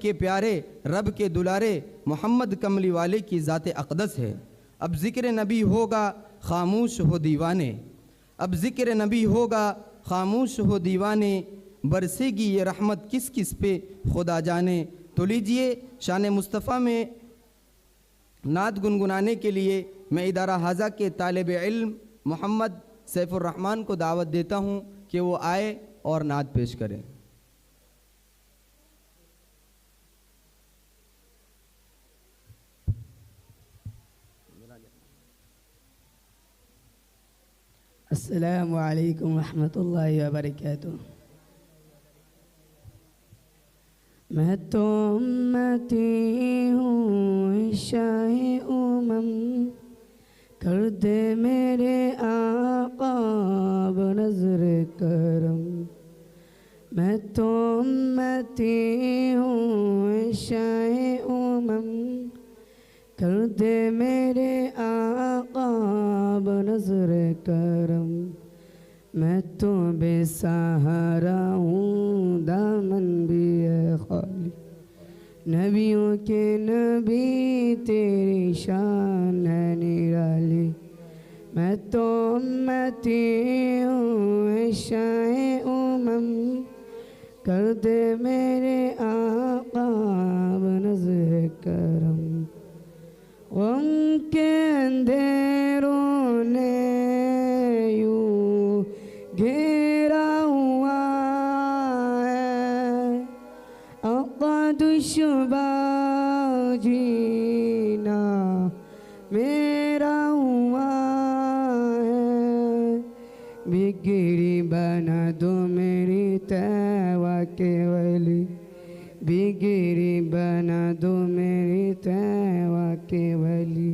के प्यारे रब के दुलारे मोहम्मद कमली वाले की ज़ात अक़दस है। अब ज़िक्र नबी होगा खामोश हो दीवाने, अब ज़िक्र नबी होगा खामोश हो दीवाने, बरसेगी ये रहमत किस किस पे खुदा जाने। तो लीजिए शान मुस्तफ़ा में नात गुनगुनाने के लिए मैं इदारा हाजा के तालिब इल्म मोहम्मद सैफुर रहमान को दावत देता हूँ कि वो आए और नात पेश करें। अस्सलामु अलैकुम रहमतुल्लाहि व बरकातुहू। मैं तो उम्मती हूँ शाहे उमम, कर दे मेरे आका नज़र करम। मैं तो उम्मती हूँ शाहे उमम, कर दे मेरे आका नज़र करम। मैं तो बेसहारा हूँ दामन भी है खाली, नबियों के नबी तेरी शान है निराली। मैं तो उम्मती हूँ शाए उमम, कर दे मेरे आका नज़र करम। उनके अंधेरों ने यूं घेरा हुआ है, आका दुश्बा जीना मेरा हुआ है। बिगड़ी बना दो मेरी तैवा के वली, बिगड़ी बना दो मेरी तैवा के वली।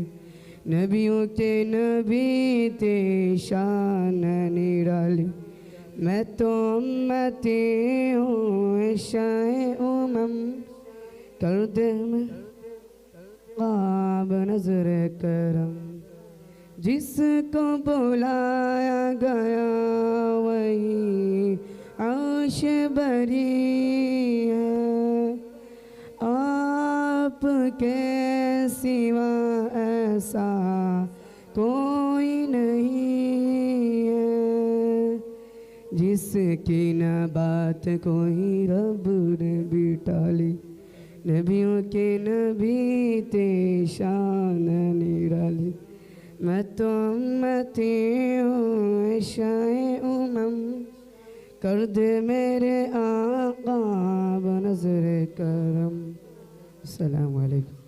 नबियों के नबी तेरी शान निराली। मैं तो उम्मती हूँ शाए उमम, कर दे मैं क़ाब नज़र करम। जिसको बुलाया गया वही आश बरी है, आपके सिवा ऐसा कोई नहीं है। जिसकी न बात कोई रब ने भी टाली, नबियों के नबी तेरी शान निराली। मैं तो उम्मती हूँ शाए उमम, कर दे मेरे आका नज़र करम। अस्सलामु अलैकुम।